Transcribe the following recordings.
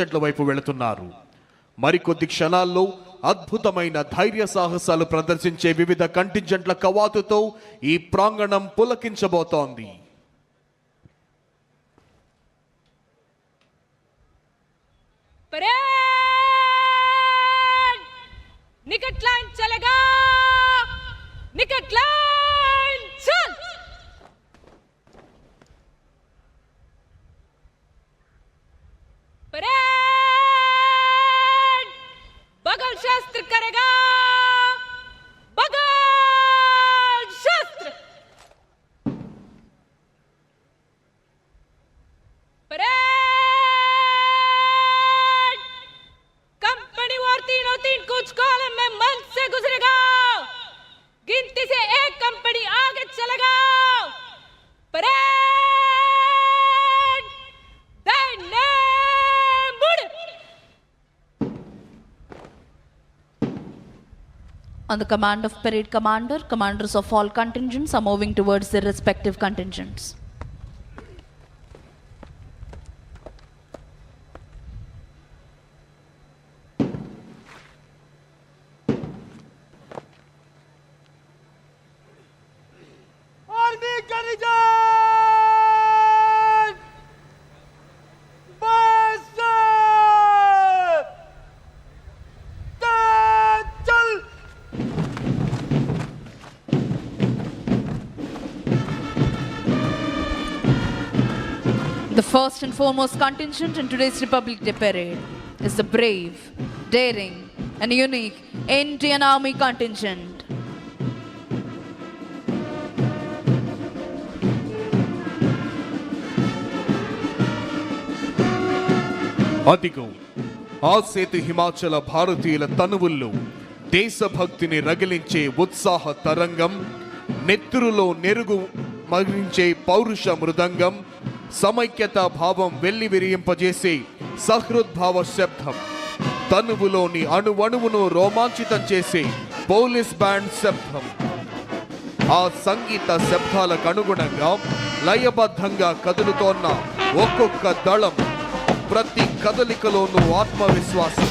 చెట్ల వైపు వెళుతున్నారు. మరికొద్ది క్షణాల్లో అద్భుతమైన ధైర్య సాహసాలు ప్రదర్శించే వివిధ కంటింజెంట్ల కవాతుతో ఈ ప్రాంగణం పులకించబోతోంది. निकट लाइन चलेगा, निकट लाइन चल। परेड बगल शास्त्र करेगा, बगल शास्त्र। परेड कंपनी वार तीनों तीन कुछ कॉलम में मंच से गुजरेगा, गिनती से एक कंपनी आगे चलेगा। परेड दाहिने मुड़। On the command of parade commander, commanders of all contingents are moving towards their respective contingents. Army contingent! Master! Chal! The first and foremost contingent in today's Republic Day parade is the brave, daring, and unique Indian Army contingent. అదిగో ఆసేతు హిమాచల భారతీయుల తనువుల్లో దేశభక్తిని రగిలించే ఉత్సాహ తరంగం, నెత్తురులో నెరుగు మరించే పౌరుష మృదంగం, సమైక్యతా భావం వెల్లివిరియింపజేసే సహృద్భావ శబ్దం, తనువులోని అణువణువును రోమాంచితం చేసే police band శబ్దం. ఆ సంగీత శబ్దాలకు అనుగుణంగా లయబద్ధంగా కదులుతోన్న ఒక్కొక్క దళం, ప్రతి కదలికలోనూ ఆత్మవిశ్వాసం,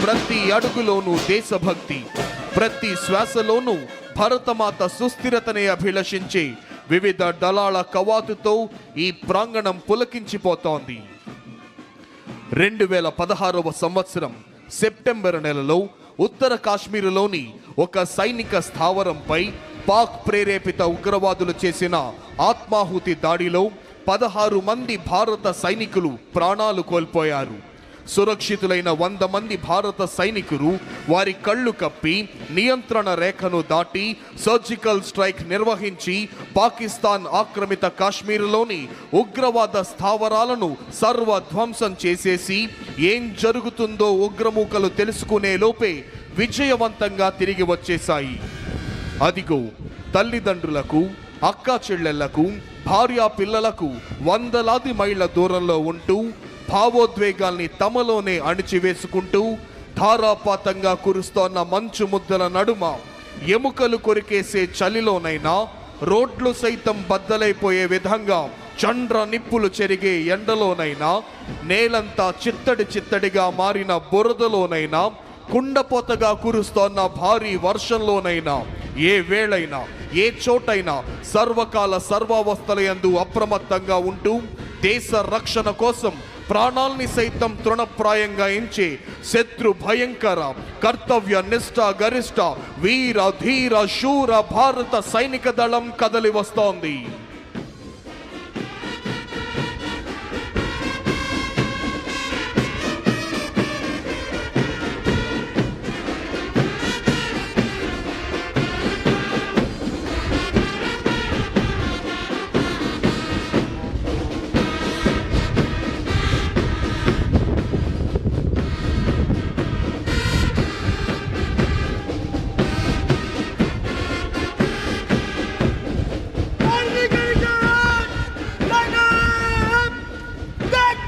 ప్రతి అడుగులోనూ దేశభక్తి, ప్రతి శ్వాసలోనూ భరతమాత సుస్థిరతనే అభిలషించే వివిధ దళాల కవాతుతో ఈ ప్రాంగణం పులకించిపోతోంది. 2016వ సంవత్సరం సెప్టెంబర్ నెలలో ఉత్తర కాశ్మీరులోని ఒక సైనిక స్థావరంపై పాక్ ప్రేరేపిత ఉగ్రవాదులు చేసిన ఆత్మాహుతి దాడిలో 16 మంది భారత సైనికులు ప్రాణాలు కోల్పోయారు. సురక్షితులైన 100 మంది భారత సైనికులు వారి కళ్ళు కప్పి నియంత్రణ రేఖను దాటి సర్జికల్ స్ట్రైక్ నిర్వహించి పాకిస్తాన్ ఆక్రమిత కాశ్మీరులోని ఉగ్రవాద స్థావరాలను సర్వధ్వంసం చేసేసి ఏం జరుగుతుందో ఉగ్రమూకలు తెలుసుకునే లోపే విజయవంతంగా తిరిగి వచ్చేశాయి. అదిగో తల్లిదండ్రులకు, అక్కా చెల్లెళ్లకు, భార్యా పిల్లలకు వందలాది మైళ్ళ దూరంలో ఉంటూ భావోద్వేగాల్ని తమలోనే అణిచివేసుకుంటూ ధారాపాతంగా కురుస్తోన్న మంచు ముద్దల నడుమ, ఎముకలు కొరికేసే చలిలోనైనా రోడ్లు సైతం బద్దలైపోయే విధంగా చండ్ర నిప్పులు చెరిగే ఎండలోనైనా, నేలంతా చిత్తడి చిత్తడిగా మారిన బురదలోనైనా, కుండపోతగా కురుస్తోన్న భారీ వర్షంలోనైనా, ఏ వేళైనా ఏ చోటైనా సర్వకాల సర్వావస్థలయందు అప్రమత్తంగా ఉంటూ దేశ రక్షణ కోసం ప్రాణాల్ని సైతం తృణప్రాయంగా ఎంచే శత్రు భయంకర కర్తవ్య నిష్ఠ గరిష్ట వీర ధీర శూర భారత సైనిక దళం కదలి వస్తోంది. Army contingent! Line up! Back!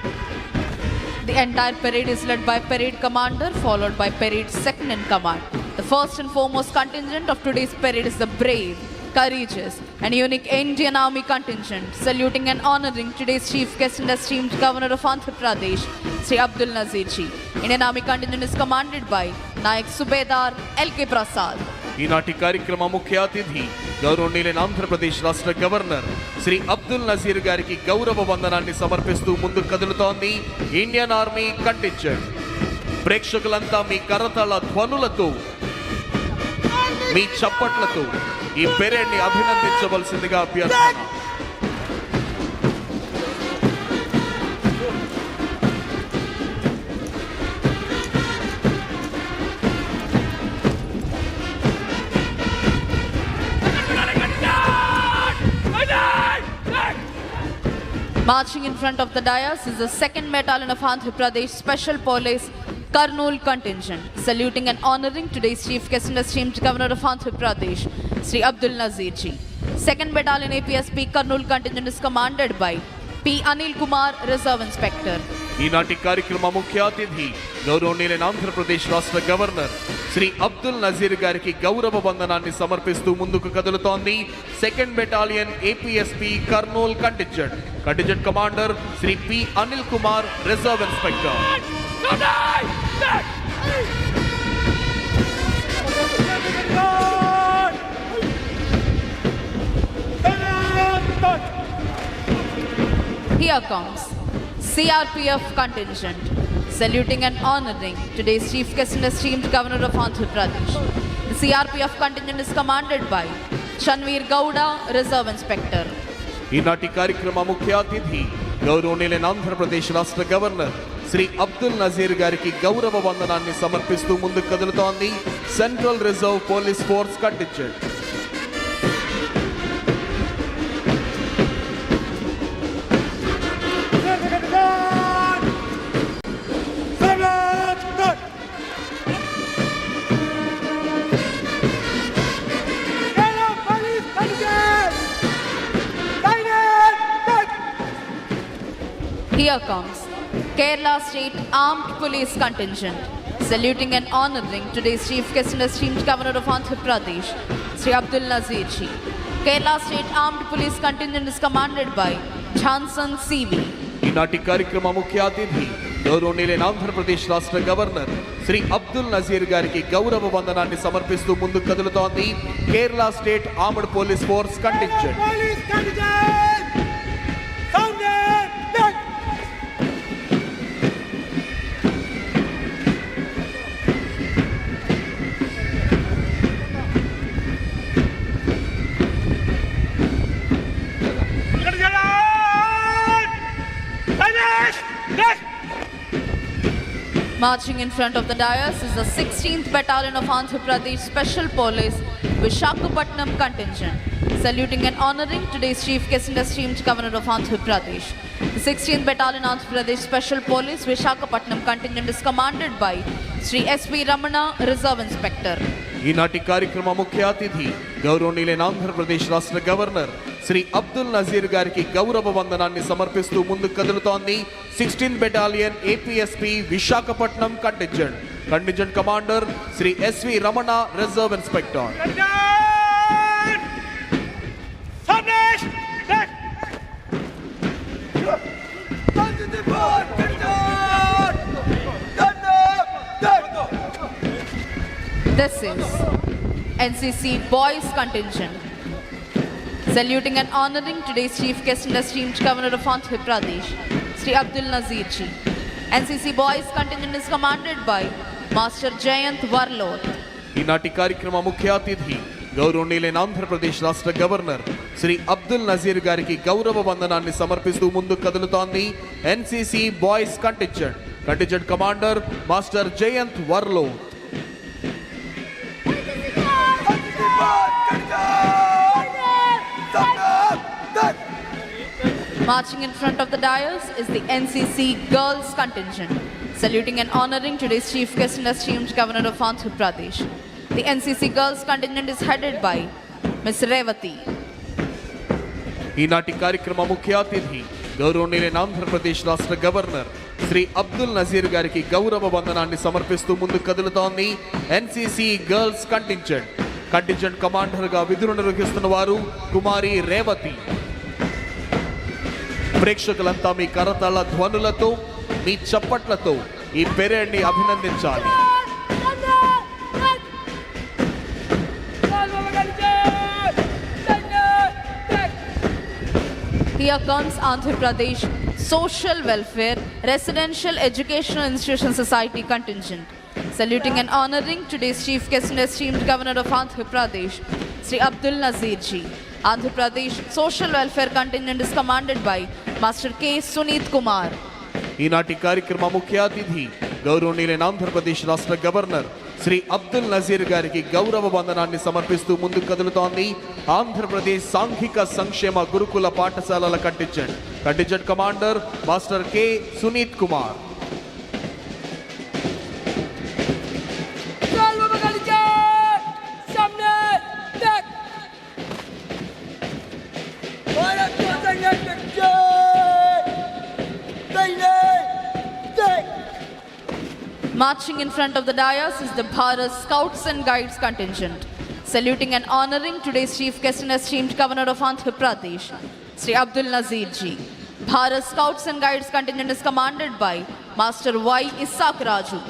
The entire parade is led by parade commander, followed by parade second in command. The first and foremost contingent of today's parade is the brave, courageous, and unique Indian Army contingent, saluting and honoring today's chief guest and esteemed Governor of Andhra Pradesh, Sri Abdul Nazir Ji. Indian Army contingent is commanded by Nayak Subedar L.K. Prasad. ఈనాటి కార్యక్రమ ముఖ్య అతిథి గౌరవనీయులైన ఆంధ్రప్రదేశ్ రాష్ట్ర governor Shri Abdul Nazir గారికి గౌరవ వందనాన్ని సమర్పిస్తూ ముందుకు కదులుతోంది ఇండియన్ ఆర్మీ కంటింజెంట్. ప్రేక్షకులంతా మీ కరతాళ ధ్వనులతో, మీ చప్పట్లతో ఈ పెరేడ్ని అభినందించవలసిందిగా అభ్యర్థన. Marching in front of the dais is the 2nd Battalion of Andhra Pradesh Special Police Kurnool contingent, saluting and honoring today's chief guest and esteemed Governor of Andhra Pradesh, Sri Abdul Nazir Ji. 2nd Battalion APSP Kurnool contingent is commanded by P. Anil Kumar, Reserve Inspector. ఈనాటి కార్యక్రమ ముఖ్య అతిథి గౌరవనీయులైన ఆంధ్రప్రదేశ్ రాష్ట్ర governor Shri Abdul Nazir గారికి గౌరవ వందనాన్ని సమర్పిస్తూ ముందుకు కదులుతోంది 2nd battalion APSP Kurnool contingent. Contingent commander Shri P Anil Kumar, reserve inspector. Here comes CRPF contingent, saluting and honoring today's chief guest and esteemed Governor of Andhra Pradesh. The CRPF contingent is commanded by Chanveer Gowda, Reserve Inspector. ఈనాటి కార్యక్రమ ముఖ్య అతిథి గౌరవనీయులైన ఆంధ్రప్రదేశ్ రాష్ట్ర governor Shri Abdul Nazir గారికి గౌరవ వందనాన్ని సమర్పిస్తూ ముందుకు కదులుతోంది central reserve police force contingent. Here comes Kerala State Armed Police contingent, saluting and honoring today's chief guest and esteemed Governor of Andhra Pradesh, Sri Abdul Nazir Ji. Kerala State Armed Police contingent is commanded by Johnson CV. ఈనాటి కార్యక్రమ ముఖ్య అతిథి గౌరవనీయులైన ఆంధ్రప్రదేశ్ రాష్ట్ర governor Shri Abdul Nazir గారికి గౌరవ వందనాన్ని సమర్పిస్తూ ముందుకు కదులుతోంది Kerala state armed police force contingent. Marching in front of the dais is the 16th Battalion of Andhra Pradesh Special Police Visakhapatnam contingent, saluting and honoring today's chief guest and esteemed Governor of Andhra Pradesh. The 16th Battalion Andhra Pradesh Special Police Visakhapatnam contingent is commanded by Sri S.V. Ramana, Reserve Inspector. ఈనాటి కార్యక్రమ ముఖ్య అతిథి గౌరవనీయులైన ఆంధ్రప్రదేశ్ రాష్ట్ర governor Shri Abdul Nazir గారికి గౌరవ వందనాన్ని సమర్పిస్తూ ముందుకు కదులుతోంది 16th battalion APSP Visakhapatnam contingent. Contingent commander Shri SV Ramana, reserve inspector. This is NCC Boys contingent, saluting and honoring today's chief guest and esteemed Governor of Andhra Pradesh, Sri Abdul Nazir Ji. NCC Boys contingent is commanded by Master Jayant Warlot. ఈనాటి కార్యక్రమ ముఖ్య అతిథి గౌరవనీయులైన ఆంధ్రప్రదేశ్ రాష్ట్ర governor Shri Abdul Nazir గారికి గౌరవ వందనాన్ని సమర్పిస్తూ ముందుకు కదులుతోంది NCC boys contingent. Contingent commander master Jayant Varlo. Marching in front of the dais is the NCC Girls contingent, saluting and honoring today's chief guest and esteemed Governor of Andhra Pradesh. The NCC Girls contingent is headed by Ms. Revati. ఈనాటి కార్యక్రమ ముఖ్య అతిథి గౌరవనీయులైన ఆంధ్రప్రదేశ్ రాష్ట్ర governor Shri Abdul Nazir గారికి గౌరవ వందనాన్ని సమర్పిస్తూ ముందుకు కదులుతోంది NCC girls contingent. Contingent commander గా విధులు నిర్వహిస్తున్న వారు కుమారి రేవతి. ప్రేక్షకులంతా మీ కరతాళ ధ్వనులతో మీ చప్పట్లతో ఈ పెరేడ్ ని అభినందించాలి. Here comes Andhra Pradesh Social Welfare Residential Educational Institution Society contingent. Saluting and honoring today's chief guest and esteemed Governor of Andhra Pradesh, Sri Abdul Nazir Ji. Andhra Pradesh Social Welfare contingent is commanded by Master K. Suneet Kumar. ఈనాటి కార్యక్రమ ముఖ్య అతిథి గౌరవనీయులైన ఆంధ్రప్రదేశ్ రాష్ట్ర governor Shri Abdul Nazir గారికి గౌరవ వందనాన్ని సమర్పిస్తూ ముందుకు కదులుతోంది ఆంధ్రప్రదేశ్ సాంఘిక సంక్షేమ గురుకుల పాఠశాలల contingent commander master K Sunith Kumar. Marching in front of the dais is the Bharat Scouts and Guides contingent. Saluting and honoring today's chief guest and esteemed Governor of Andhra Pradesh, Sri Abdul Nazir Ji. Bharat Scouts and Guides contingent is commanded by Master Y. Isaac Raju.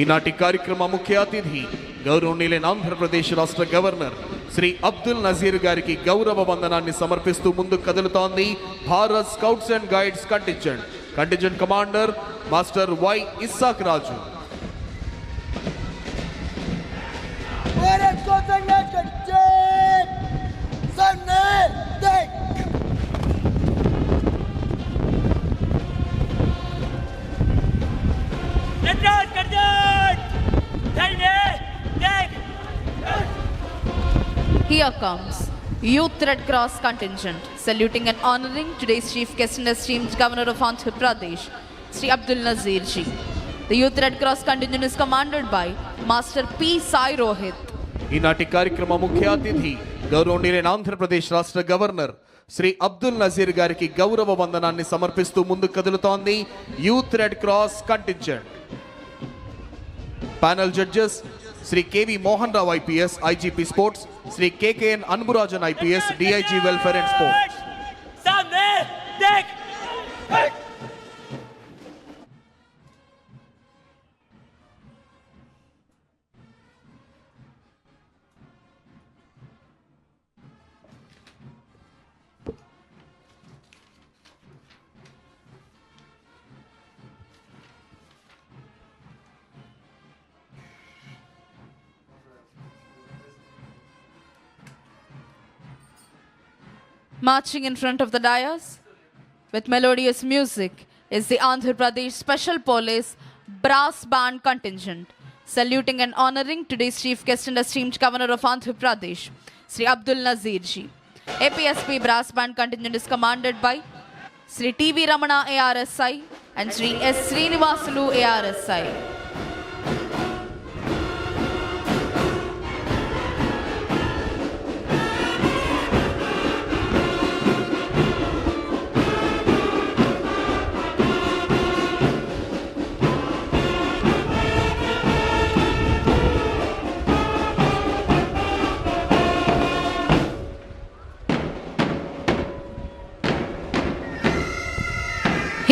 ఈనాటి కార్యక్రమ ముఖ్య అతిథి గౌరవనీయులైన ఆంధ్రప్రదేశ్ రాష్ట్ర governor Shri Abdul Nazir గారికి గౌరవ వందనాన్ని సమర్పిస్తూ ముందుకు కదులుతోంది Bharat scouts and guides contingent commander master Y Isaac Raju. Here comes Youth Red Cross contingent, saluting and honoring today's chief guest and esteemed Governor of Andhra Pradesh, Sri Abdul Nazir Ji. The Youth Red Cross contingent is commanded by Master P. Sai Rohit. ఈనాటి కార్యక్రమ ముఖ్య అతిథి గౌరవనీయులైన ఆంధ్రప్రదేశ్ రాష్ట్ర governor Shri Abdul Nazir గారికి గౌరవ వందనాన్ని సమర్పిస్తూ ముందుకు కదులుతోంది youth red cross contingent. Panel judges Shri KV Mohan Rao IPS IGP sports, Shri KKN Anburajan IPS DIG welfare and sports. Marching in front of the dais with melodious music is the Andhra Pradesh Special Police Brass Band contingent. Saluting and honoring today's chief guest and esteemed Governor of Andhra Pradesh, Sri Abdul Nazir Ji. APSP Brass Band contingent is commanded by Sri TV Ramana ARSI and Sri S. Srinivasulu ARSI.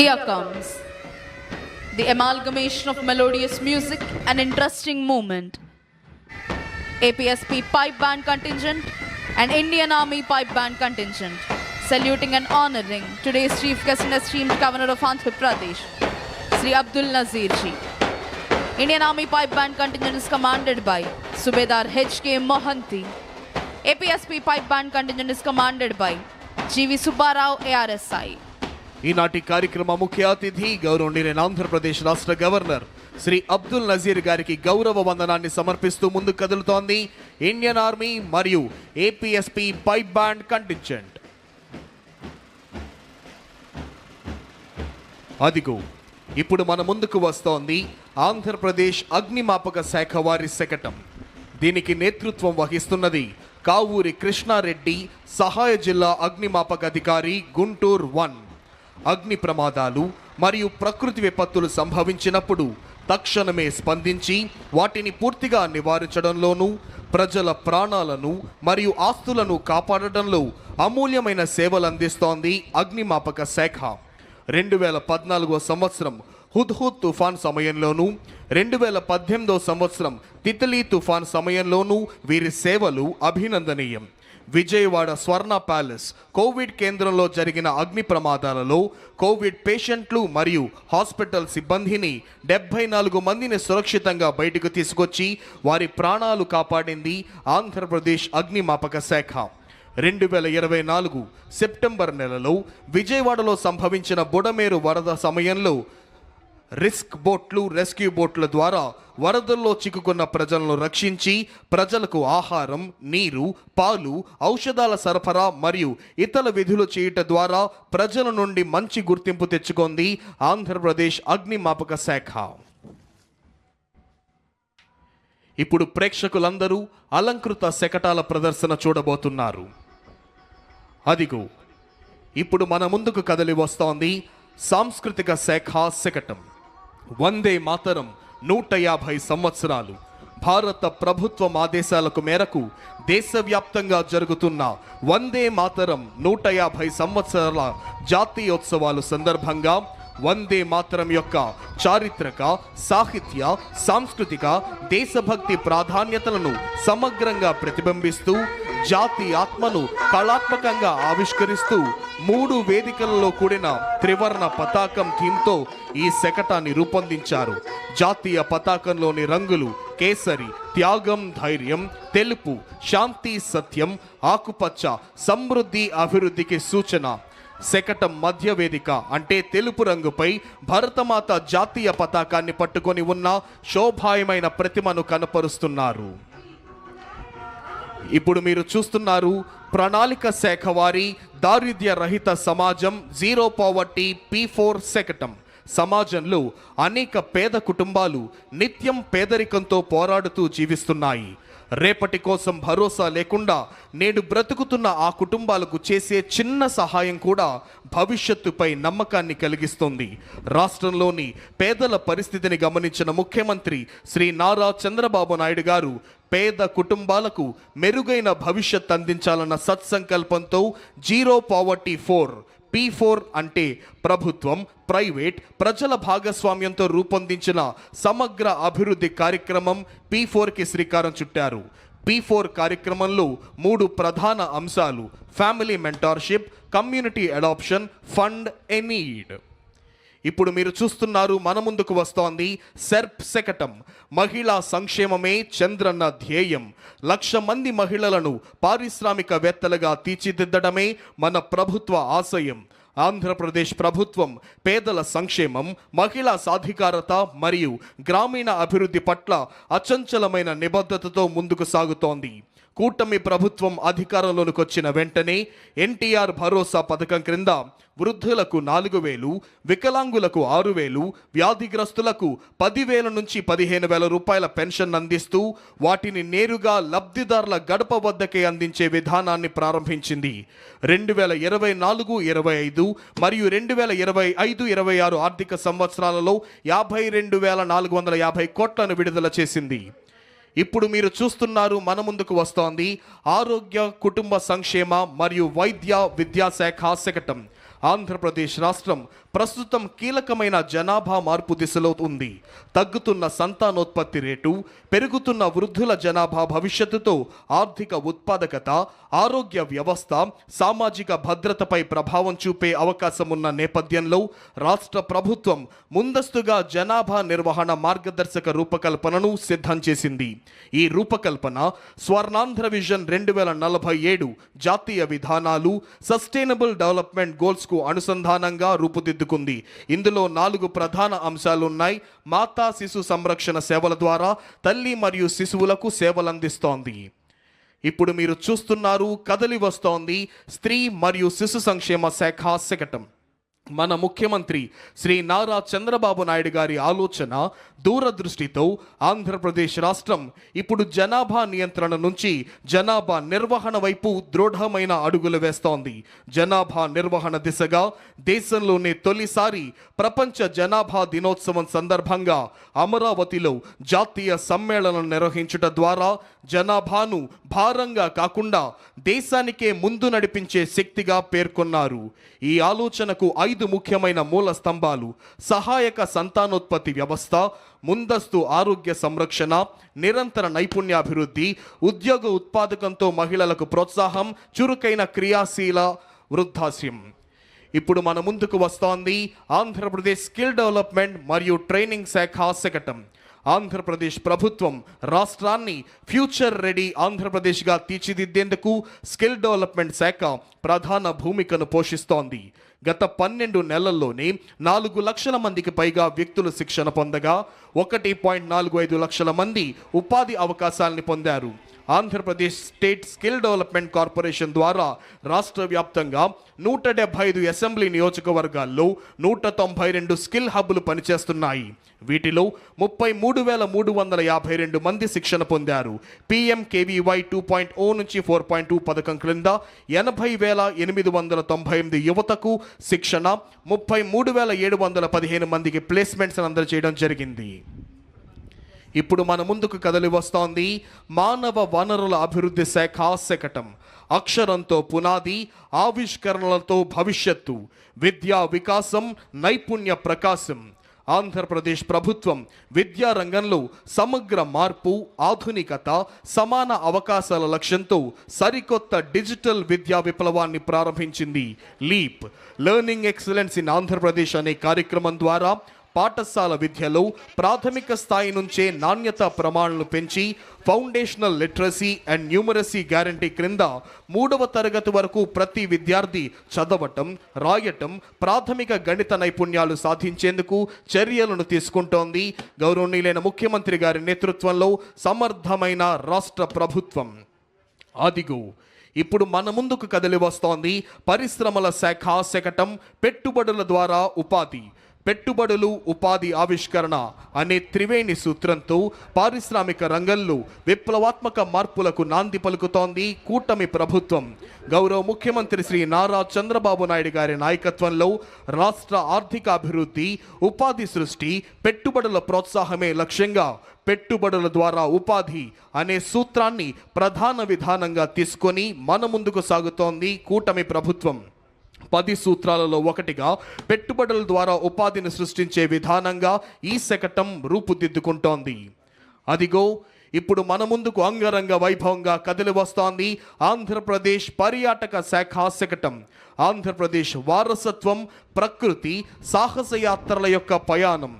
Here comes the amalgamation of melodious music and interesting movement. APSP Pipe Band contingent and Indian Army Pipe Band contingent, saluting and honoring today's chief guest and esteemed Governor of Andhra Pradesh, Sri Abdul Nazir Ji. Indian Army Pipe Band contingent is commanded by Subedar H.K. Mohanty. APSP Pipe Band contingent is commanded by G.V. Subbarao ARSI. ఈనాటి కార్యక్రమ ముఖ్య అతిథి గౌరవనీయులైన ఆంధ్రప్రదేశ్ రాష్ట్ర governor Shri Abdul Nazir గారికి గౌరవ వందనాన్ని సమర్పిస్తూ ముందుకు కదులుతోంది ఇండియన్ ఆర్మీ మరియు ఏపీఎస్పీ పైప్ బ్యాండ్ కంటింజెంట్. అదిగో ఇప్పుడు మన ముందుకు వస్తోంది ఆంధ్రప్రదేశ్ అగ్నిమాపక శాఖ వారి శకటం. దీనికి నేతృత్వం వహిస్తున్నది కావూరి కృష్ణారెడ్డి, సహాయ జిల్లా అగ్నిమాపక అధికారి, గుంటూరు 1. అగ్ని ప్రమాదాలు మరియు ప్రకృతి విపత్తులు సంభవించినప్పుడు తక్షణమే స్పందించి వాటిని పూర్తిగా నివారించడంలోనూ ప్రజల ప్రాణాలను మరియు ఆస్తులను కాపాడడంలో అమూల్యమైన సేవలు అందిస్తోంది అగ్నిమాపక శాఖ. 2014 సంవత్సరం హుద్హుద్ తుఫాన్ సమయంలోనూ 2018 సంవత్సరం తితలీ తుఫాన్ సమయంలోనూ వీరి సేవలు అభినందనీయం. విజయవాడ స్వర్ణ ప్యాలెస్ కోవిడ్ కేంద్రంలో జరిగిన అగ్ని ప్రమాదాలలో కోవిడ్ పేషెంట్లు మరియు హాస్పిటల్ సిబ్బందిని 74 మందిని సురక్షితంగా బయటకు తీసుకొచ్చి వారి ప్రాణాలు కాపాడింది ఆంధ్రప్రదేశ్ అగ్నిమాపక శాఖ. 2024 సెప్టెంబర్ నెలలో విజయవాడలో సంభవించిన బుడమేరు వరద సమయంలో రిస్క్ బోట్లు, రెస్క్యూ బోట్ల ద్వారా వరదల్లో చిక్కుకున్న ప్రజలను రక్షించి ప్రజలకు ఆహారం, నీరు, పాలు, ఔషధాల సరఫరా మరియు ఇతర విధులు చేయటం ద్వారా ప్రజల నుండి మంచి గుర్తింపు తెచ్చుకుంది ఆంధ్రప్రదేశ్ అగ్నిమాపక శాఖ. ఇప్పుడు ప్రేక్షకులందరూ అలంకృత శకటాల ప్రదర్శన చూడబోతున్నారు. అదిగో ఇప్పుడు మన ముందుకు కదలి వస్తోంది సాంస్కృతిక శాఖ శకటం. వందే మాతరం 150 సంవత్సరాలు భారత ప్రభుత్వం ఆదేశాలకు మేరకు దేశవ్యాప్తంగా జరుగుతున్న వందే మాతరం 150 సంవత్సరాల జాతీయోత్సవాలు సందర్భంగా వందే మాతరం యొక్క చారిత్రక, సాహిత్య, సాంస్కృతిక, దేశభక్తి ప్రాధాన్యతలను సమగ్రంగా ప్రతిబింబిస్తూ జాతి ఆత్మను కళాత్మకంగా ఆవిష్కరిస్తూ 3 వేదికలలో కూడిన త్రివర్ణ పతాకం థీమ్తో ఈ శకటాన్ని రూపొందించారు. జాతీయ పతాకంలోని రంగులు కేసరి, త్యాగం, ధైర్యం, తెలుపు, శాంతి, సత్యం, ఆకుపచ్చ, సమృద్ధి, అభివృద్ధికి సూచన. శకటం మధ్య వేదిక అంటే తెలుపు రంగుపై భరతమాత జాతీయ పతాకాన్ని పట్టుకొని ఉన్న శోభాయమైన ప్రతిమను కనపరుస్తున్నారు. ఇప్పుడు మీరు చూస్తున్నారు ప్రణాళిక శాఖ వారి దారిద్ర్య రహిత సమాజం జీరో పావర్టీ P4 శకటం. సమాజంలో అనేక పేద కుటుంబాలు నిత్యం పేదరికంతో పోరాడుతూ జీవిస్తున్నాయి. రేపటి కోసం భరోసా లేకుండా నేడు బ్రతుకుతున్న ఆ కుటుంబాలకు చేసే చిన్న సహాయం కూడా భవిష్యత్తుపై నమ్మకాన్ని కలిగిస్తుంది. రాష్ట్రంలోని పేదల పరిస్థితిని గమనించిన ముఖ్యమంత్రి శ్రీ నారా చంద్రబాబు నాయుడు గారు పేద కుటుంబాలకు మెరుగైన భవిష్యత్ అందించాలన్న సత్సంకల్పంతో జీరో పావర్టీ P4 అంటే ప్రభుత్వం, ప్రైవేట్, ప్రజల భాగస్వామ్యంతో రూపొందించిన సమగ్ర అభివృద్ధి కార్యక్రమం P4కి శ్రీకారం చుట్టారు. P4 కార్యక్రమంలో 3 ప్రధాన అంశాలు: family mentorship, community adoption, fund a need. ఇప్పుడు మీరు చూస్తున్నారు మన ముందుకు వస్తోంది సెర్ప్ శకటం. మహిళా సంక్షేమమే చంద్రన్న ధ్యేయం. 1,00,000 మంది మహిళలను పారిశ్రామికవేత్తలుగా తీర్చిదిద్దడమే మన ప్రభుత్వ ఆశయం. ఆంధ్రప్రదేశ్ ప్రభుత్వం పేదల సంక్షేమం, మహిళా సాధికారత మరియు గ్రామీణ అభివృద్ధి పట్ల అచంచలమైన నిబద్ధతతో ముందుకు సాగుతోంది. కూటమి ప్రభుత్వం అధికారంలోకి వచ్చిన వెంటనే ఎన్టీఆర్ భరోసా పథకం క్రింద వృద్ధులకు 4,000, వికలాంగులకు 6,000, వ్యాధిగ్రస్తులకు 10,000 నుంచి 15,000 రూపాయల పెన్షన్ అందిస్తూ వాటిని నేరుగా లబ్ధిదారుల గడప వద్దకే అందించే విధానాన్ని ప్రారంభించింది. 2024-25 మరియు 2025-26 ఆర్థిక సంవత్సరాలలో 52,450 కోట్లను విడుదల చేసింది. ఇప్పుడు మీరు చూస్తున్నారు మన ముందుకు వస్తోంది ఆరోగ్య, కుటుంబ సంక్షేమ మరియు వైద్య విద్యాశాఖ శకటం. ఆంధ్రప్రదేశ్ రాష్ట్రం ప్రస్తుతం కీలకమైన జనాభా మార్పు దిశలో ఉంది. తగ్గుతున్న సంతానోత్పత్తి రేటు, పెరుగుతున్న వృద్ధుల జనాభా భవిష్యత్తుతో ఆర్థిక ఉత్పాదకత, ఆరోగ్య వ్యవస్థ, సామాజిక భద్రతపై ప్రభావం చూపే అవకాశం ఉన్న నేపథ్యంలో రాష్ట్ర ప్రభుత్వం ముందస్తుగా జనాభా నిర్వహణ మార్గదర్శక రూపకల్పనను సిద్ధం చేసింది. ఈ రూపకల్పన స్వర్ణాంధ్ర విజన్ 2047 జాతీయ విధానాలు, సస్టైనబుల్ డెవలప్మెంట్ గోల్స్ కు అనుసంధానంగా రూపుదిద్దుకుంది. ఇందులో 4 ప్రధాన అంశాలున్నాయి. మాతా శిశు సంరక్షణ సేవల ద్వారా తల్లి మరియు శిశువులకు సేవలందిస్తోంది. ఇప్పుడు మీరు చూస్తున్నారు కదలి వస్తోంది స్త్రీ మరియు శిశు సంక్షేమ శాఖ శకటం. మన ముఖ్యమంత్రి శ్రీ నారా చంద్రబాబు నాయుడు గారి ఆలోచన దూరదృష్టితో ఆంధ్రప్రదేశ్ రాష్ట్రం ఇప్పుడు జనాభా నియంత్రణ నుంచి జనాభా నిర్వహణ వైపు దృఢమైన అడుగులు వేస్తోంది. జనాభా నిర్వహణ దిశగా దేశంలోనే తొలిసారి ప్రపంచ జనాభా దినోత్సవం సందర్భంగా అమరావతిలో జాతీయ సమ్మేళనం నిర్వహించుట ద్వారా జనాభాను భారంగా కాకుండా దేశానికే ముందు నడిపించే శక్తిగా పేర్కొన్నారు. ఈ ఆలోచనకు 5 ముఖ్యమైన మూల స్తంభాలు: సహాయక సంతానోత్పత్తి వ్యవస్థ, ముందస్తు ఆరోగ్య సంరక్షణ, నిరంతర నైపుణ్యాభివృద్ధి, ఉద్యోగ ఉత్పాదకంతో మహిళలకు ప్రోత్సాహం, చురుకైన క్రియాశీల వృద్ధాశ్యం. ఇప్పుడు మన ముందుకు వస్తోంది ఆంధ్రప్రదేశ్ స్కిల్ డెవలప్మెంట్ మరియు ట్రైనింగ్ శాఖ శకటం. ఆంధ్రప్రదేశ్ ప్రభుత్వం రాష్ట్రాన్ని ఫ్యూచర్ రెడీ ఆంధ్రప్రదేశ్గా తీర్చిదిద్దేందుకు స్కిల్ డెవలప్మెంట్ శాఖ ప్రధాన భూమికను పోషిస్తోంది. గత 12 నెలల్లోనే 4 లక్షల మందికి పైగా వ్యక్తులు శిక్షణ పొందగా 1.45 లక్షల మంది ఉపాధి అవకాశాలని పొందారు. Andhra Pradesh state skill development corporation ద్వారా రాష్ట్ర వ్యాప్తంగా 175 అసెంబ్లీ నియోజకవర్గాల్లో 192 స్కిల్ హబ్బులు పనిచేస్తున్నాయి. వీటిలో 33,352 మంది శిక్షణ పొందారు. PMKVY 2.0 నుంచి 4.2 పథకం క్రింద 80,898 యువతకు శిక్షణ, 33,715 మందికి ప్లేస్మెంట్స్ అందజేయడం జరిగింది. ఇప్పుడు మన ముందుకు కదలి వస్తోంది మానవ వనరుల అభివృద్ధి శాఖ శకటం. అక్షరంతో పునాది, ఆవిష్కరణలతో భవిష్యత్తు, విద్యా వికాసం, నైపుణ్య ప్రకాశం. ఆంధ్రప్రదేశ్ ప్రభుత్వం విద్యా రంగంలో సమగ్ర మార్పు, ఆధునికత, సమాన అవకాశాల లక్ష్యంతో సరికొత్త డిజిటల్ విద్యా విప్లవాన్ని ప్రారంభించింది. Leap learning excellence in Andhra Pradesh అనే కార్యక్రమం ద్వారా పాఠశాల విద్యలో ప్రాథమిక స్థాయి నుంచే నాణ్యత ప్రమాణాలను పెంచి foundational literacy and numeracy guarantee క్రింద 3వ తరగతి వరకు ప్రతి విద్యార్థి చదవటం, రాయటం, ప్రాథమిక గణిత నైపుణ్యాలు సాధించేందుకు చర్యలను తీసుకుంటోంది గౌరవనీయులైన ముఖ్యమంత్రి గారి నేతృత్వంలో సమర్థమైన రాష్ట్ర ప్రభుత్వం. అదిగో ఇప్పుడు మన ముందుకు కదిలి వస్తోంది పరిశ్రమల శాఖ శకటం. పెట్టుబడుల ద్వారా ఉపాధి, పెట్టుబడులు, ఉపాధి, ఆవిష్కరణ అనే త్రివేణి సూత్రంతో పారిశ్రామిక రంగంలో విప్లవాత్మక మార్పులకు నాంది పలుకుతోంది కూటమి ప్రభుత్వం. గౌరవ ముఖ్యమంత్రి శ్రీ నారా చంద్రబాబు నాయుడు గారి నాయకత్వంలో రాష్ట్ర ఆర్థిక అభివృద్ధి, ఉపాధి సృష్టి, పెట్టుబడుల ప్రోత్సాహమే లక్ష్యంగా పెట్టుబడుల ద్వారా ఉపాధి అనే సూత్రాన్ని ప్రధాన విధానంగా తీసుకొని మన ముందుకు సాగుతోంది కూటమి ప్రభుత్వం. 10 సూత్రాలలో ఒకటిగా పెట్టుబడుల ద్వారా ఉపాధిని సృష్టించే విధానంగా ఈ శకటం రూపుదిద్దుకుంటోంది. అదిగో ఇప్పుడు మన ముందుకు అంగరంగ వైభవంగా కదిలి వస్తోంది ఆంధ్రప్రదేశ్ పర్యాటక శాఖ శకటం. ఆంధ్రప్రదేశ్ వారసత్వం, ప్రకృతి, సాహస యాత్రల యొక్క పయాణం.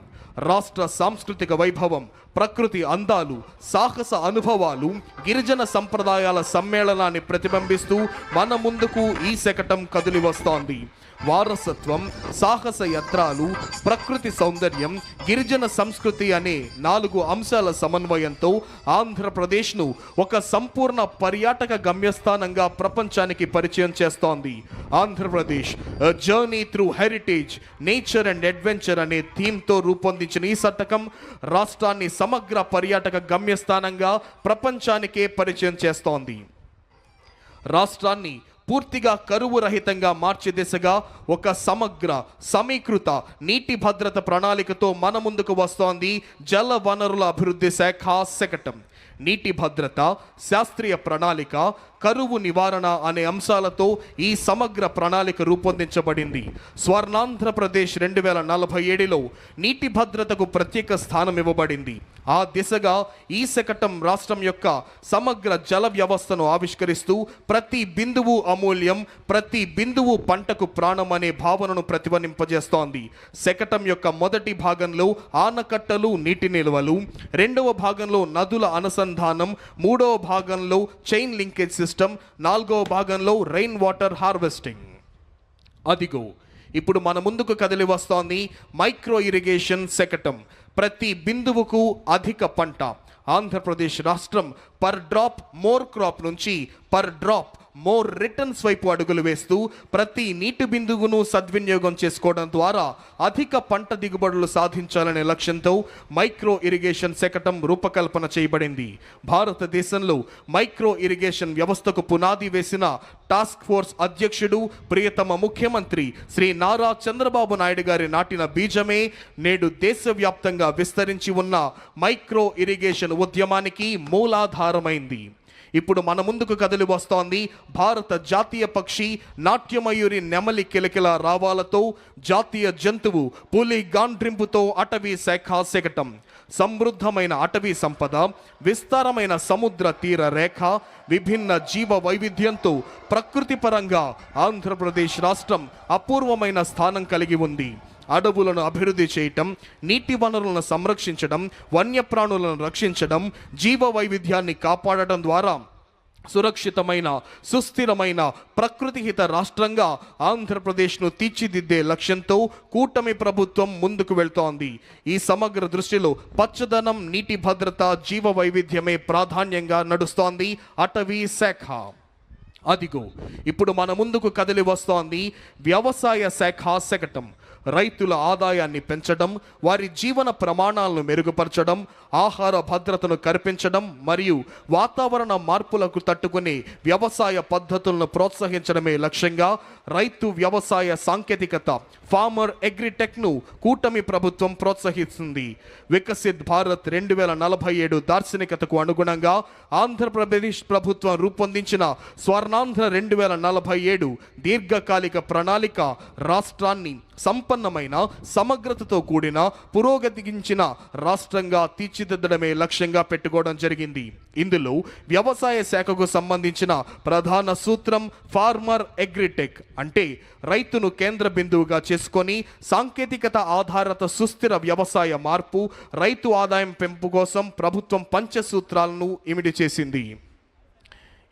రాష్ట్ర సాంస్కృతిక వైభవం, ప్రకృతి అందాలు, సాహస అనుభవాలు, గిరిజన సంప్రదాయాల సమ్మేళనాన్ని ప్రతిబింబిస్తూ మన ముందుకు ఈ శకటం కదిలి వస్తోంది. వారసత్వం, సాహస యాత్రలు, ప్రకృతి సౌందర్యం, గిరిజన సంస్కృతి అనే 4 అంశాల సమన్వయంతో ఆంధ్రప్రదేశ్ను ఒక సంపూర్ణ పర్యాటక గమ్యస్థానంగా ప్రపంచానికి పరిచయం చేస్తోంది. Andhra Pradesh journey through heritage, nature and adventure అనే థీమ్తో రూపొందించిన ఈ శతకం రాష్ట్రాన్ని సమగ్ర పర్యాటక గమ్యస్థానంగా ప్రపంచానికే పరిచయం చేస్తోంది. రాష్ట్రాన్ని పూర్తిగా కరువు రహితంగా మార్చే దిశగా ఒక సమగ్ర, సమీకృత నీటి భద్రత ప్రణాళికతో మన ముందుకు వస్తోంది జల వనరుల అభివృద్ధి శాఖ శకటం. నీటి భద్రత, శాస్త్రీయ ప్రణాళిక, కరువు నివారణ అనే అంశాలతో ఈ సమగ్ర ప్రణాళిక రూపొందించబడింది. స్వర్ణాంధ్రప్రదేశ్ 2047లో నీటి భద్రతకు ప్రత్యేక స్థానం ఇవ్వబడింది. ఆ దిశగా ఈ శకటం రాష్ట్రం యొక్క సమగ్ర జల వ్యవస్థను ఆవిష్కరిస్తూ ప్రతి బిందువు అమూల్యం, ప్రతి బిందువు పంటకు ప్రాణం అనే భావనను ప్రతిధ్వనింపజేస్తోంది. శకటం యొక్క మొదటి భాగంలో ఆనకట్టలు, నీటి నిల్వలు, 2వ భాగంలో నదుల అనుసంధానం, 3వ భాగంలో చైన్ లింకేజ్ సిస్టమ్, 4వ భాగంలో రెయిన్ వాటర్ హార్వెస్టింగ్. అదిగో ఇప్పుడు మన ముందుకు కదిలి వస్తోంది మైక్రో ఇరిగేషన్ శకటం. ప్రతి బిందువుకు అధిక పంట. ఆంధ్రప్రదేశ్ రాష్ట్రం పర్ డ్రాప్ మోర్ క్రాప్ నుంచి పర్ డ్రాప్ మోర్ రిటర్న్స్ వైపు అడుగులు వేస్తూ ప్రతి నీటి బిందువును సద్వినియోగం చేసుకోవడం ద్వారా అధిక పంట దిగుబడులు సాధించాలనే లక్ష్యంతో మైక్రో ఇరిగేషన్ శకటం రూపకల్పన చేయబడింది. భారతదేశంలో మైక్రో ఇరిగేషన్ వ్యవస్థకు పునాది వేసిన టాస్క్ ఫోర్స్ అధ్యక్షుడు ప్రియతమ ముఖ్యమంత్రి శ్రీ నారా చంద్రబాబు నాయుడు గారి నాటిన బీజమే నేడు దేశవ్యాప్తంగా విస్తరించి ఉన్న మైక్రో ఇరిగేషన్ ఉద్యమానికి మూలాధారమైంది. ఇప్పుడు మన ముందుకు కదిలి వస్తోంది భారత జాతీయ పక్షి నాట్యమయూరి నెమలి కిలకిల రావాలతో జాతీయ జంతువు పులి గాండ్రింపుతో అటవీ శాఖ శకటం. సమృద్ధమైన అటవీ సంపద, విస్తారమైన సముద్ర తీర రేఖ, విభిన్న జీవ వైవిధ్యంతో ప్రకృతి పరంగా ఆంధ్రప్రదేశ్ రాష్ట్రం అపూర్వమైన స్థానం కలిగి ఉంది. అడవులను అభివృద్ధి చేయటం, నీటి వనరులను సంరక్షించడం, వన్యప్రాణులను రక్షించడం, జీవ వైవిధ్యాన్ని కాపాడటం ద్వారా సురక్షితమైన సుస్థిరమైన ప్రకృతిహిత రాష్ట్రంగా ఆంధ్రప్రదేశ్ను తీర్చిదిద్దే లక్ష్యంతో కూటమి ప్రభుత్వం ముందుకు వెళ్తోంది. ఈ సమగ్ర దృష్టిలో పచ్చదనం, నీటి భద్రత, జీవ వైవిధ్యమే ప్రాధాన్యంగా నడుస్తోంది అటవీ శాఖ. అదిగో ఇప్పుడు మన ముందుకు కదిలి వస్తోంది వ్యవసాయ శాఖ శకటం. రైతుల ఆదాయాన్ని పెంచడం, వారి జీవన ప్రమాణాలను మెరుగుపరచడం, ఆహార భద్రతను కల్పించడం మరియు వాతావరణ మార్పులకు తట్టుకునే వ్యవసాయ పద్ధతులను ప్రోత్సహించడమే లక్ష్యంగా రైతు వ్యవసాయ సాంకేతికత ఫార్మర్ అగ్రిటెక్ను కూటమి ప్రభుత్వం ప్రోత్సహిస్తుంది. వికసిత్ భారత్ 2047 దార్శనికతకు అనుగుణంగా ఆంధ్రప్రదేశ్ ప్రభుత్వం రూపొందించిన స్వర్ణాంధ్ర 2047 దీర్ఘకాలిక ప్రణాళిక రాష్ట్రాన్ని సంపన్నమైన సమగ్రతతో కూడిన పురోగతించిన రాష్ట్రంగా తీర్చిదిద్దడమే లక్ష్యంగా పెట్టుకోవడం జరిగింది. ఇందులో వ్యవసాయ శాఖకు సంబంధించిన ప్రధాన సూత్రం ఫార్మర్ అగ్రిటెక్, అంటే రైతును కేంద్ర బిందువుగా చేసుకొని సాంకేతికత ఆధారిత సుస్థిర వ్యవసాయ మార్పు, రైతు ఆదాయం పెంపు కోసం ప్రభుత్వం పంచసూత్రాలను ఇమిడి చేసింది.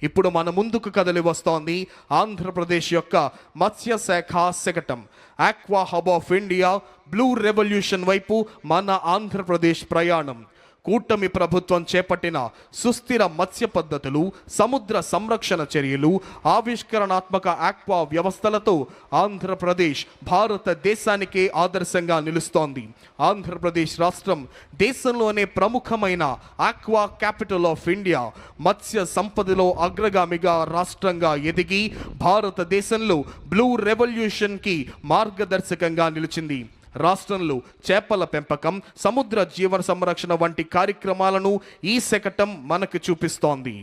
ఇప్పుడు మన ముందుకు కదిలి వస్తోంది ఆంధ్రప్రదేశ్ యొక్క మత్స్య శాఖ శకటం. Aqua hub of India, blue revolution వైపు మన ఆంధ్రప్రదేశ్ ప్రయాణం. కూటమి ప్రభుత్వం చేపట్టిన సుస్థిర మత్స్య పద్ధతులు, సముద్ర సంరక్షణ చర్యలు, ఆవిష్కరణాత్మక ఆక్వా వ్యవస్థలతో ఆంధ్రప్రదేశ్ భారతదేశానికే ఆదర్శంగా నిలుస్తోంది. ఆంధ్రప్రదేశ్ రాష్ట్రం దేశంలోనే ప్రముఖమైన ఆక్వా క్యాపిటల్ ఆఫ్ ఇండియా, మత్స్య సంపదలో అగ్రగామిగా రాష్ట్రంగా ఎదిగి భారతదేశంలో బ్లూ రెవల్యూషన్కి మార్గదర్శకంగా నిలిచింది. రాష్ట్రంలో చేపల పెంపకం, సముద్ర జీవన సంరక్షణ వంటి కార్యక్రమాలను ఈ శకటం మనకు చూపిస్తోంది.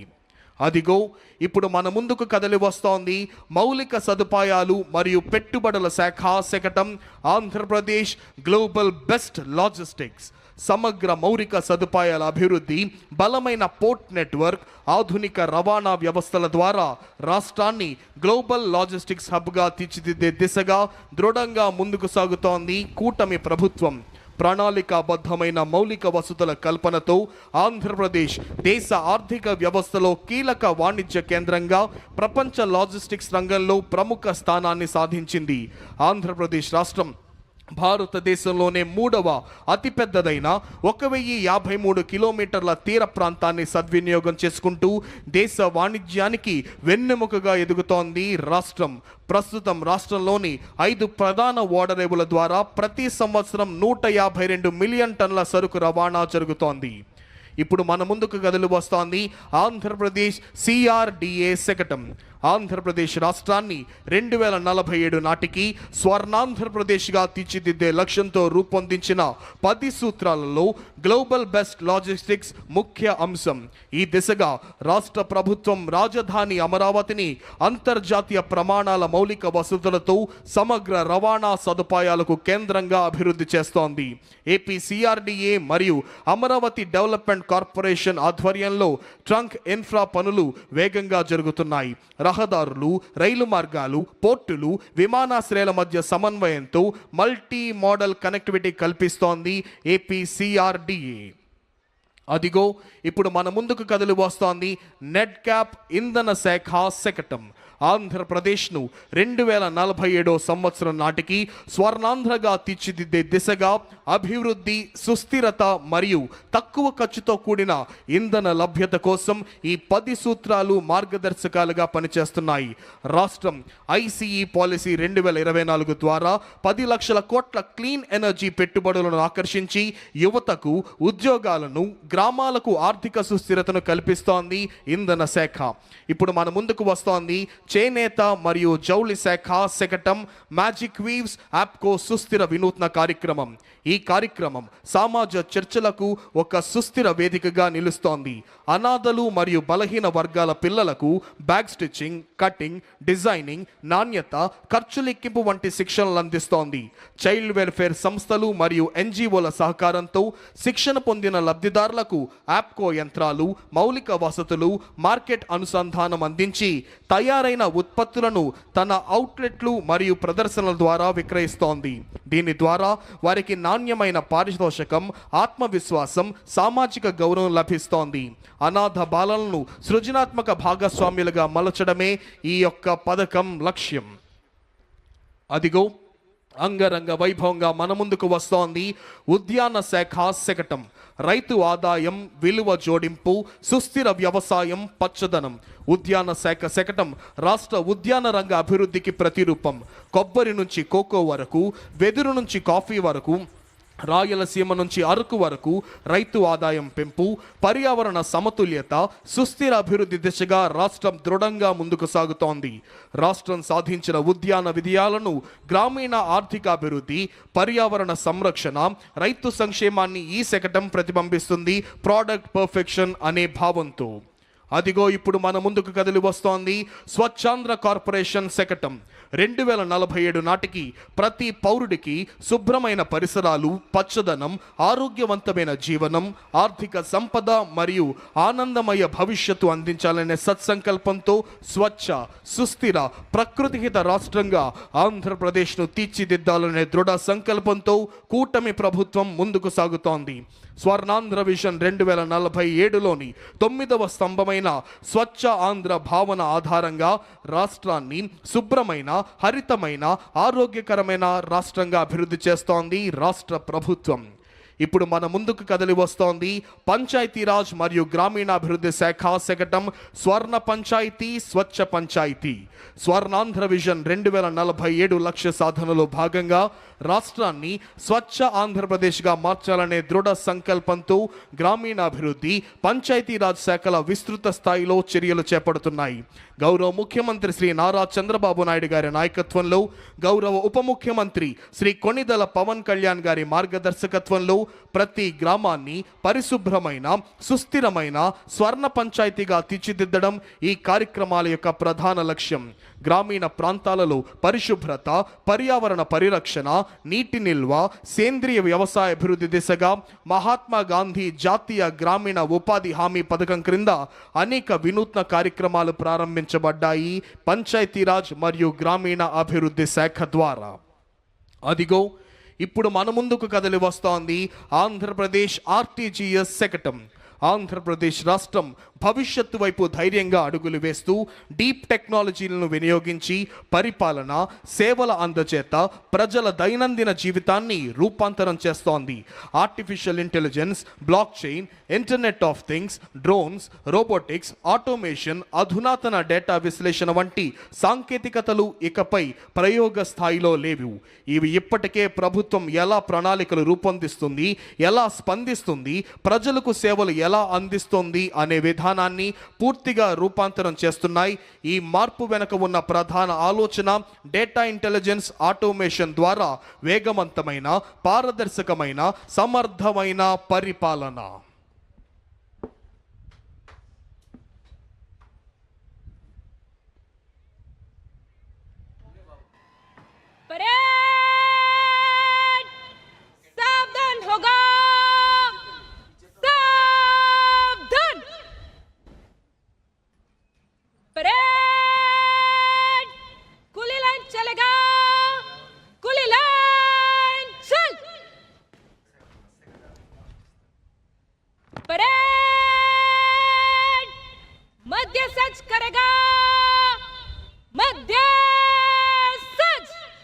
అదిగో ఇప్పుడు మన ముందుకు కదిలి వస్తోంది మౌలిక సదుపాయాలు మరియు పెట్టుబడుల శాఖ శకటం. Andhra Pradesh global best logistics. సమగ్ర మౌలిక సదుపాయాల అభివృద్ధి, బలమైన పోర్ట్ నెట్వర్క్, ఆధునిక రవాణా వ్యవస్థల ద్వారా రాష్ట్రాన్ని గ్లోబల్ లాజిస్టిక్స్ హబ్గా తీర్చిదిద్దే దిశగా దృఢంగా ముందుకు సాగుతోంది కూటమి ప్రభుత్వం. ప్రణాళికాబద్ధమైన మౌలిక వసతుల కల్పనతో ఆంధ్రప్రదేశ్ దేశ ఆర్థిక వ్యవస్థలో కీలక వాణిజ్య కేంద్రంగా ప్రపంచ లాజిస్టిక్స్ రంగంలో ప్రముఖ స్థానాన్ని సాధించింది. ఆంధ్రప్రదేశ్ రాష్ట్రం భారతదేశంలోనే 3వ అతిపెద్దదైన 1053 కిలోమీటర్ల తీర ప్రాంతాన్ని సద్వినియోగం చేసుకుంటూ దేశ వాణిజ్యానికి వెన్నెముకగా ఎదుగుతోంది రాష్ట్రం. ప్రస్తుతం రాష్ట్రంలోని 5 ప్రధాన ఓడరేవుల ద్వారా ప్రతి సంవత్సరం 152 మిలియన్ టన్నుల సరుకు రవాణా జరుగుతోంది. ఇప్పుడు మన ముందుకు కదిలి వస్తోంది ఆంధ్రప్రదేశ్ CRDA శకటం. ఆంధ్రప్రదేశ్ రాష్ట్రాన్ని 2047 నాటికి స్వర్ణాంధ్రప్రదేశ్గా తీర్చిదిద్దే లక్ష్యంతో రూపొందించిన 10 సూత్రాలలో గ్లోబల్ బెస్ట్ లాజిస్టిక్స్ ముఖ్య అంశం. ఈ దిశగా రాష్ట్ర ప్రభుత్వం రాజధాని అమరావతిని అంతర్జాతీయ ప్రమాణాల మౌలిక వసతులతో సమగ్ర రవాణా సదుపాయాలకు కేంద్రంగా అభివృద్ధి చేస్తోంది. ఏపీ CRDA మరియు అమరావతి డెవలప్మెంట్ కార్పొరేషన్ ఆధ్వర్యంలో ట్రంక్ ఇన్ఫ్రా పనులు వేగంగా జరుగుతున్నాయి. రహదారులు, రైలు మార్గాలు, పోర్టులు, విమానాశ్రయాల మధ్య సమన్వయంతో మల్టీ మోడల్ కనెక్టివిటీ కల్పిస్తోంది ఏపీ CRDA. అదిగో ఇప్పుడు మన ముందుకు కదిలి వస్తోంది నెడ్ క్యాప్ ఇంధన శాఖ శకటం. ఆంధ్రప్రదేశ్ను 2047 సంవత్సరం నాటికి స్వర్ణాంధ్రగా తీర్చిదిద్దే దిశగా అభివృద్ధి, సుస్థిరత మరియు తక్కువ ఖర్చుతో కూడిన ఇంధన లభ్యత కోసం ఈ 10 సూత్రాలు మార్గదర్శకాలుగా పనిచేస్తున్నాయి. రాష్ట్రం ఐసీఈ పాలసీ 2024 ద్వారా 10 లక్షల కోట్ల క్లీన్ ఎనర్జీ పెట్టుబడులను ఆకర్షించి యువతకు ఉద్యోగాలను, గ్రామాలకు ఆర్థిక సుస్థిరతను కల్పిస్తోంది ఇంధన శాఖ. ఇప్పుడు మన ముందుకు వస్తోంది చేనేత మరియు జౌళి శాఖ శకటం మ్యాజిక్ వీవ్స్ యాప్కో సుస్థిర వినూత్న కార్యక్రమం. ఈ కార్యక్రమం సమాజ చర్చలకు ఒక సుస్థిర వేదికగా నిలుస్తోంది. అనాథలు మరియు బలహీన వర్గాల పిల్లలకు బ్యాగ్ స్టిచ్చింగ్, కటింగ్, డిజైనింగ్, నాణ్యత, ఖర్చు లెక్కింపు వంటి శిక్షణలు అందిస్తోంది. చైల్డ్ వెల్ఫేర్ సంస్థలు మరియు ఎన్జిఓల సహకారంతో శిక్షణ పొందిన లబ్ధిదారులకు యాప్కో యంత్రాలు, మౌలిక వసతులు, మార్కెట్ అనుసంధానం అందించి తయారైన ఉత్పత్తులను తన అవుట్లెట్లు మరియు ప్రదర్శనల ద్వారా విక్రయిస్తోంది. దీని ద్వారా వారికి నాణ్యమైన పారితోషికం, ఆత్మవిశ్వాసం, సామాజిక గౌరవం లభిస్తోంది. అనాథ బాలలను సృజనాత్మక భాగస్వామ్యులుగా మలచడమే ఈ యొక్క పథకం లక్ష్యం. అదిగో అంగరంగ వైభవంగా మన ముందుకు వస్తోంది ఉద్యాన శాఖ శకటం. రైతు ఆదాయం, విలువ జోడింపు, సుస్థిర వ్యవసాయం, పచ్చదనం. ఉద్యాన శాఖ శకటం రాష్ట్ర ఉద్యాన రంగ అభివృద్ధికి ప్రతిరూపం. కొబ్బరి నుంచి కోకో వరకు, వెదురు నుంచి కాఫీ వరకు, రాయలసీమ నుంచి అరకు వరకు రైతు ఆదాయం పెంపు, పర్యావరణ సమతుల్యత, సుస్థిర అభివృద్ధి దిశగా రాష్ట్రం దృఢంగా ముందుకు సాగుతోంది. రాష్ట్రం సాధించిన ఉద్యాన విజయాలను గ్రామీణ ఆర్థికాభివృద్ధి, పర్యావరణ సంరక్షణ, రైతు సంక్షేమాన్ని ఈ శకటం ప్రతిబింబిస్తుంది. ప్రోడక్ట్ పర్ఫెక్షన్ అనే భావంతో. అదిగో ఇప్పుడు మన ముందుకు కదిలి వస్తోంది స్వచ్ఛాంధ్ర కార్పొరేషన్ శకటం. 2047 నాటికి ప్రతి పౌరుడికి శుభ్రమైన పరిసరాలు, పచ్చదనం, ఆరోగ్యవంతమైన జీవనం, ఆర్థిక సంపద మరియు ఆనందమయ భవిష్యత్తు అందించాలనే సత్సంకల్పంతో స్వచ్ఛ, సుస్థిర, ప్రకృతిహిత రాష్ట్రంగా ఆంధ్రప్రదేశ్ను తీర్చిదిద్దాలనే దృఢ సంకల్పంతో కూటమి ప్రభుత్వం ముందుకు సాగుతోంది. స్వర్ణాంధ్ర విజన్ 2047లోని 9వ స్తంభమైన స్వచ్ఛ ఆంధ్ర భావన ఆధారంగా రాష్ట్రాన్ని శుభ్రమైన, హరితమైన, ఆరోగ్యకరమైన రాష్ట్రంగా అభివృద్ధి చేస్తోంది రాష్ట్ర ప్రభుత్వం. ఇప్పుడు మన ముందుకు కదిలి వస్తోంది పంచాయతీరాజ్ మరియు గ్రామీణాభివృద్ధి శాఖ శకటం స్వర్ణ పంచాయతీ, స్వచ్ఛ పంచాయతీ. స్వర్ణాంధ్ర విజన్ 2047 లక్ష్య సాధనలో భాగంగా రాష్ట్రాన్ని స్వచ్ఛ ఆంధ్రప్రదేశ్గా మార్చాలనే దృఢ సంకల్పంతో గ్రామీణాభివృద్ధి, పంచాయతీరాజ్ శాఖల విస్తృత స్థాయిలో చర్యలు చేపడుతున్నాయి. గౌరవ ముఖ్యమంత్రి శ్రీ నారా చంద్రబాబు నాయుడు గారి నాయకత్వంలో, గౌరవ ఉప ముఖ్యమంత్రి శ్రీ కొణిదెల పవన్ కళ్యాణ్ గారి మార్గదర్శకత్వంలో ప్రతి గ్రామాన్ని పరిశుభ్రమైన, సుస్థిరమైన స్వర్ణ పంచాయతీగా తీర్చిదిద్దడం ఈ కార్యక్రమాల యొక్క ప్రధాన లక్ష్యం. గ్రామీణ ప్రాంతాలలో పరిశుభ్రత, పర్యావరణ పరిరక్షణ, నీటి నిల్వ, సేంద్రియ వ్యవసాయ అభివృద్ధి దిశగా మహాత్మా గాంధీ జాతీయ గ్రామీణ ఉపాధి హామీ పథకం క్రింద అనేక వినూత్న కార్యక్రమాలు ప్రారంభించబడ్డాయి పంచాయతీరాజ్ మరియు గ్రామీణ అభివృద్ధి శాఖ ద్వారా. అదిగో ఇప్పుడు మన ముందుకు కదిలి వస్తోంది ఆంధ్రప్రదేశ్ ఆర్టీజీఎస్ శకటం. ఆంధ్రప్రదేశ్ రాష్ట్రం భవిష్యత్తు వైపు ధైర్యంగా అడుగులు వేస్తూ డీప్ టెక్నాలజీలను వినియోగించి పరిపాలన, సేవల అందచేత ప్రజల దైనందిన జీవితాన్ని రూపాంతరం చేస్తోంది. Artificial intelligence, block chain, internet of things, drones, robotics, automation, అధునాతన డేటా విశ్లేషణ వంటి సాంకేతికతలు ఇకపై ప్రయోగ స్థాయిలో లేవు. ఇవి ఇప్పటికే ప్రభుత్వం ఎలా ప్రణాళికలు రూపొందిస్తుంది, ఎలా స్పందిస్తుంది, ప్రజలకు సేవలు ఎలా అందిస్తుంది అనే విధానాన్ని పూర్తిగా రూపాంతరం చేస్తున్నాయి. ఈ మార్పు వెనుక ఉన్న ప్రధాన ఆలోచన డేటా ఇంటెలిజెన్స్, ఆటోమేషన్ ద్వారా వేగవంతమైన, పారదర్శకమైన, సమర్థమైన పరిపాలన. सावधान होगा, सावधान. परेड खुली लाइन चलेगा, खुली लाइन चल. परेड मध्य सच करेगा,